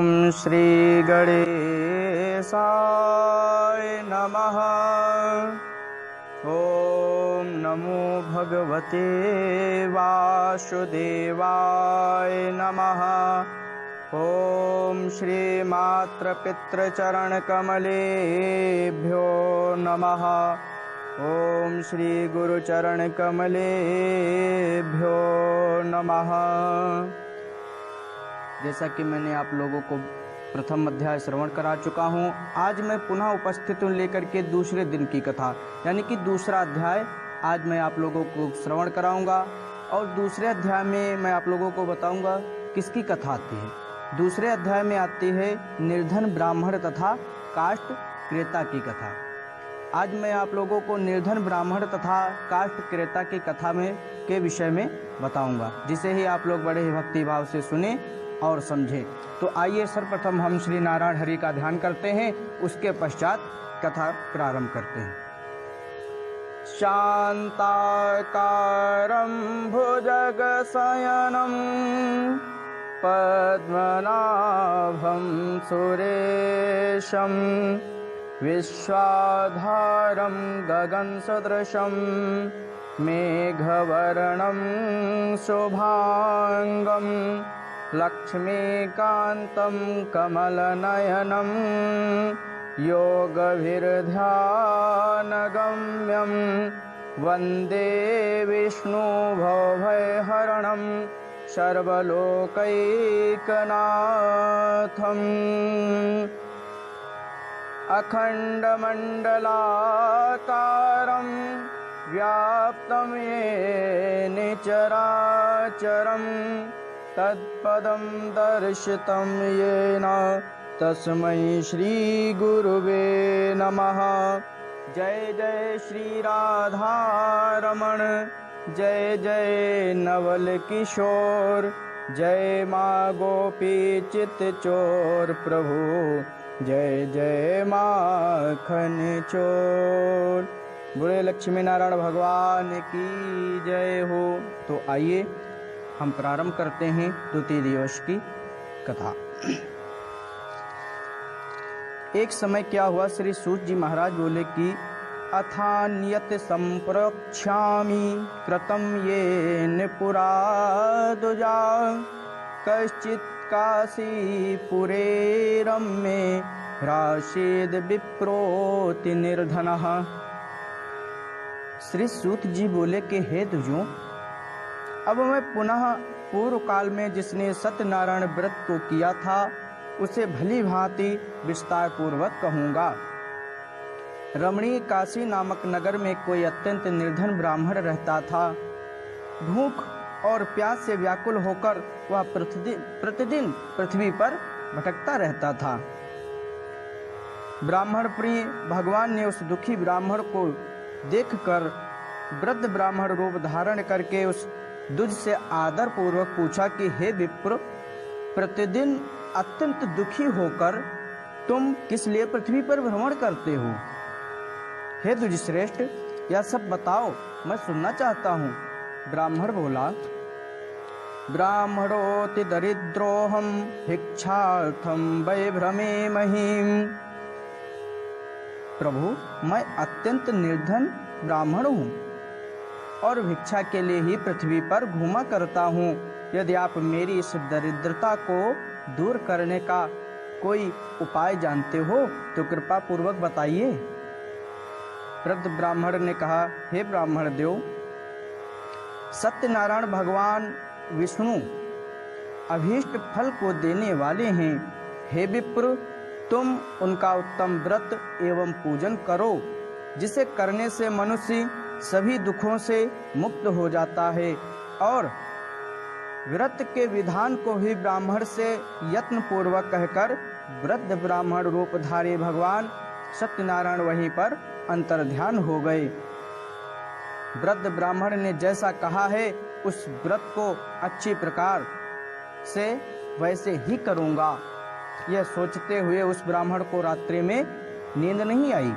ॐ श्री गणेशाय नमः। ॐ नमो भगवते वासुदेवाय नमः। ॐ श्रीमातृपितृचरणकमलेभ्यो नमः। ॐ श्री गुरुचरणकमलेभ्यो नमः। जैसा कि मैंने आप लोगों को प्रथम अध्याय श्रवण करा चुका हूँ, आज मैं पुनः उपस्थित हूँ लेकर के दूसरे दिन की कथा, यानी कि दूसरा अध्याय आज मैं आप लोगों को श्रवण कराऊंगा। और दूसरे अध्याय में मैं आप लोगों को बताऊंगा किसकी कथा आती है। दूसरे अध्याय में आती है निर्धन ब्राह्मण तथा काष्ठ क्रेता की कथा। आज मैं आप लोगों को निर्धन ब्राह्मण तथा काष्ठ क्रेता की कथा में के विषय में बताऊंगा, जिसे ही आप लोग बड़े ही भक्ति भाव से सुने और समझे। तो आइए सर्वप्रथम हम श्री नारायण हरि का ध्यान करते हैं, उसके पश्चात कथा प्रारंभ करते हैं। शांताकारं भुजगशयनं पद्मनाभं सुरेशं विश्वाधारं गगनसदृशं मेघवर्णं शुभांगं लक्ष्मीकान्तं कमलनयनं योगभिर्ध्यानगम्यं वन्दे विष्णुभवभयहरणं सर्वलोकैकनाथम्। अखण्डमण्डलाकारं व्याप्तं येन चराचरं तत्पदं दर्शितं येन तस्मै श्री गुरुवे नमः। जय जय श्री राधारमण, जय जय नवल किशोर, जय माँ गोपी चित चोर प्रभु, जय जय माखन चोर। बुरे लक्ष्मी नारायण भगवान की जय हो। तो आइए हम प्रारंभ करते हैं द्वितीय दिवस की कथा। एक समय क्या हुआ, श्री सूत जी महाराज बोले कि अथान्यत संप्रक्ष्यामि कृतं येन पुरा दुजा कश्चित् काशीपुरे रम्ये राशीद विप्रोति निर्धनः। श्री सूत जी बोले कि हे दुजों, अब मैं पुनः पूर्व काल में जिसने सत्यनारायण व्रत को किया था उसे भली भांति विस्तार पूर्वक कहूँगा। रमणीय काशी नामक नगर में कोई अत्यंत निर्धन ब्राह्मण रहता था। भूख और प्यास से व्याकुल होकर वह प्रतिदिन पृथ्वी पर भटकता रहता था। ब्राह्मण प्रिय भगवान ने उस दुखी ब्राह्मण को देखकर वृद्ध ब्राह्मण रूप धारण करके उस दुज से आदर पूर्वक पूछा कि हे विप्र, प्रतिदिन अत्यंत दुखी होकर तुम किस लिए पृथ्वी पर भ्रमण करते हो? हे दुज श्रेष्ठ, यह सब बताओ, मैं सुनना चाहता हूँ। ब्राह्मण बोला, ब्राह्मणोति दरिद्रोहम भिक्षार्थम वैभ्रमे महीम। प्रभु, मैं अत्यंत निर्धन ब्राह्मण हूँ और भिक्षा के लिए ही पृथ्वी पर घूमा करता हूँ। यदि आप मेरी इस दरिद्रता को दूर करने का कोई उपाय जानते हो तो कृपा पूर्वक बताइए। वृद्ध ब्राह्मण ने कहा, हे ब्राह्मण देव, सत्यनारायण भगवान विष्णु अभीष्ट फल को देने वाले हैं। हे विप्र, तुम उनका उत्तम व्रत एवं पूजन करो, जिसे करने से मनुष्य सभी दुखों से मुक्त हो जाता है। और व्रत के विधान को भी ब्राह्मण से यत्न पूर्वक कहकर वृद्ध ब्राह्मण रूपधारी भगवान सत्यनारायण वहीं पर अंतर्ध्यान हो गए। वृद्ध ब्राह्मण ने जैसा कहा है उस व्रत को अच्छी प्रकार से वैसे ही करूँगा। यह सोचते हुए उस ब्राह्मण को रात्रि में नींद नहीं आई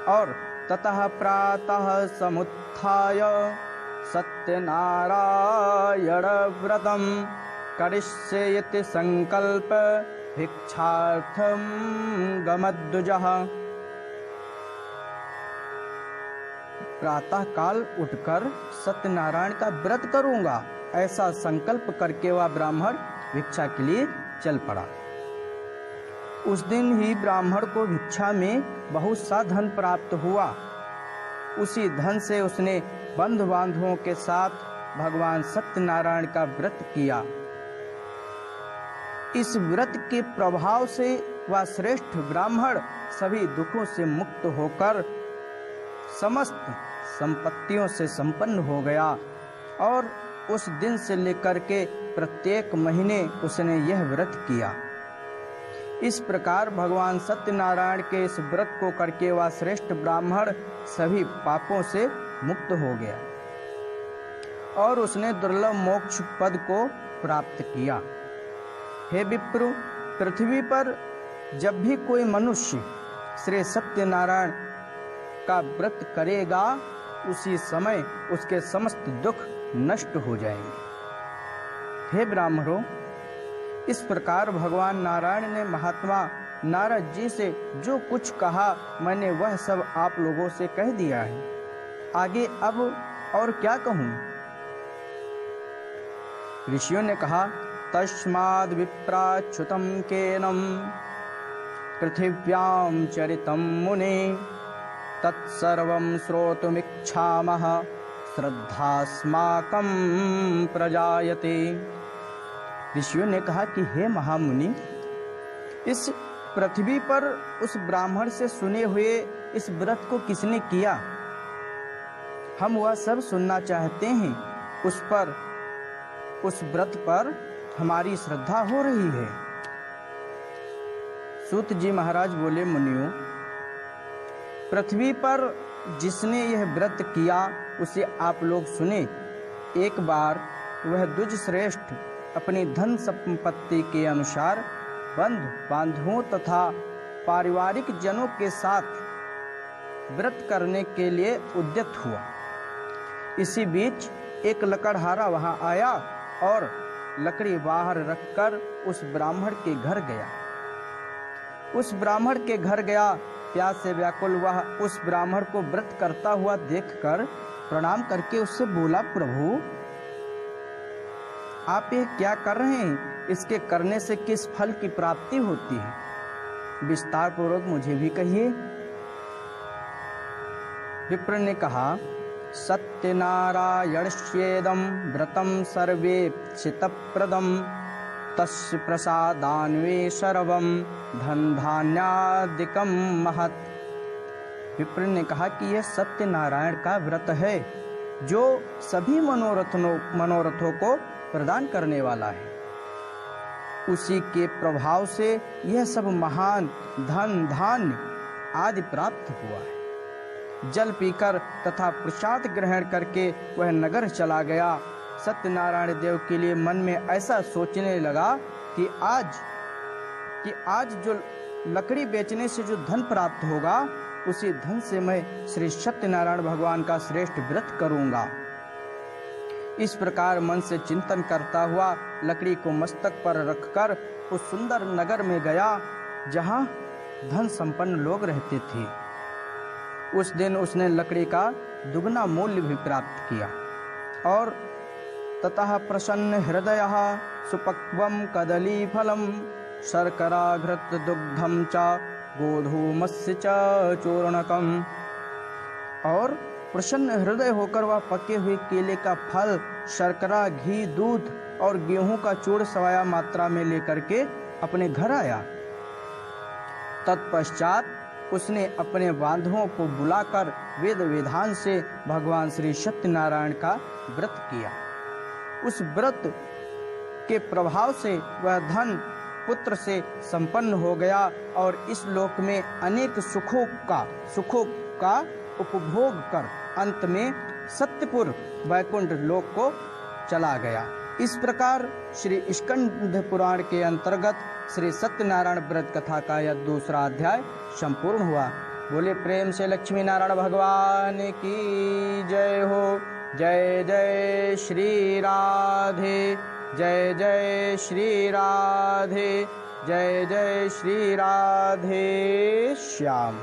और ततः प्रातः समुत्थाय सत्यनारायण व्रतम करिष्ये इति संकल्प भिक्षार्थं गमद्दुजः। प्रातः काल उठकर सत्यनारायण का व्रत करूंगा, ऐसा संकल्प करके वह ब्राह्मण भिक्षा के लिए चल पड़ा। उस दिन ही ब्राह्मण को भिक्षा में बहुत सा धन प्राप्त हुआ। उसी धन से उसने बंधु बांधवों के साथ भगवान सत्यनारायण का व्रत किया। इस व्रत के प्रभाव से वह श्रेष्ठ ब्राह्मण सभी दुखों से मुक्त होकर समस्त संपत्तियों से संपन्न हो गया और उस दिन से लेकर के प्रत्येक महीने उसने यह व्रत किया। इस प्रकार भगवान सत्यनारायण के इस व्रत को करके वह श्रेष्ठ ब्राह्मण सभी पापों से मुक्त हो गया और उसने दुर्लभ मोक्ष पद को प्राप्त किया। हे विप्र, पृथ्वी पर जब भी कोई मनुष्य श्री सत्यनारायण का व्रत करेगा, उसी समय उसके समस्त दुख नष्ट हो जाएंगे। हे ब्राह्मणों, इस प्रकार भगवान नारायण ने महात्मा नारद जी से जो कुछ कहा, मैंने वह सब आप लोगों से कह दिया है। आगे अब और क्या कहूँ? ऋषियों ने कहा, तस्माद् विप्राच्युतं केनं पृथिव्यां चरितं मुने तत्सर्वं श्रोतुमिच्छामः श्रद्धास्माकं प्रजायते। ऋषियों ने कहा कि हे महामुनि, इस पृथ्वी पर उस ब्राह्मण से सुने हुए इस व्रत को किसने किया, हम वह सब सुनना चाहते हैं। उस व्रत पर हमारी श्रद्धा हो रही है। सूत जी महाराज बोले, मुनियों, पृथ्वी पर जिसने यह व्रत किया उसे आप लोग सुने। एक बार वह द्विज श्रेष्ठ अपनी धन संपत्ति के अनुसार बंधु बांधवों तथा पारिवारिक जनों के साथ व्रत करने के लिए उद्यत हुआ। इसी बीच एक लकड़हारा वहां आया और लकड़ी बाहर रखकर उस ब्राह्मण के घर गया। उस ब्राह्मण के घर गया, प्यास से व्याकुल वह उस ब्राह्मण को व्रत करता हुआ देखकर प्रणाम करके उससे बोला, प्रभु, आप ये क्या कर रहे हैं? इसके करने से किस फल की प्राप्ति होती है? विस्तार पूर्वक मुझे भी कहिए। विप्र ने कहा, सत्यनारायणस्येदं व्रतं सर्वेप्सितप्रदं तस्य प्रसादान्वे सर्वं धन धान्यादिकं महत्। विप्र ने कहा कि यह सत्यनारायण का व्रत है जो सभी मनोरथों को प्रदान करने वाला है। उसी के प्रभाव से यह सब महान धन धान्य आदि प्राप्त हुआ है। जल पीकर तथा प्रसाद ग्रहण करके वह नगर चला गया। सत्यनारायण देव के लिए मन में ऐसा सोचने लगा कि आज जो लकड़ी बेचने से जो धन प्राप्त होगा, उसी धन से मैं श्री सत्यनारायण भगवान का श्रेष्ठ व्रत करूंगा। इस प्रकार मन से चिंतन करता हुआ लकड़ी को मस्तक पर रखकर उस सुंदर नगर में गया जहां धन संपन्न लोग रहते थे। उस दिन उसने लकड़ी का दुगना मूल्य भी प्राप्त किया और ततः प्रसन्न हृदयः सुपक्वं कदली फलम शर्करा घृत दुग्धम च गोधूमस्य च चूर्णकम। और प्रसन्न हृदय होकर वह पके हुए केले का फल, शर्करा, घी, दूध और गेहूं का चूर्ण सवाया मात्रा में लेकर के अपने घर आया। तत्पश्चात उसने अपने बांधवों को बुलाकर वेद विधान से भगवान श्री सत्यनारायण का व्रत किया। उस व्रत के प्रभाव से वह धन पुत्र से संपन्न हो गया और इस लोक में अनेक सुखों का उपभोग कर अंत में सत्यपुर वैकुंठ लोक को चला गया। इस प्रकार श्री स्कंद पुराण के अंतर्गत श्री सत्यनारायण व्रत कथा का यह दूसरा अध्याय संपूर्ण हुआ। बोले प्रेम से लक्ष्मी नारायण भगवान की जय हो। जय जय श्री राधे, जय जय श्री राधे। जय जय श्री राधे श्याम।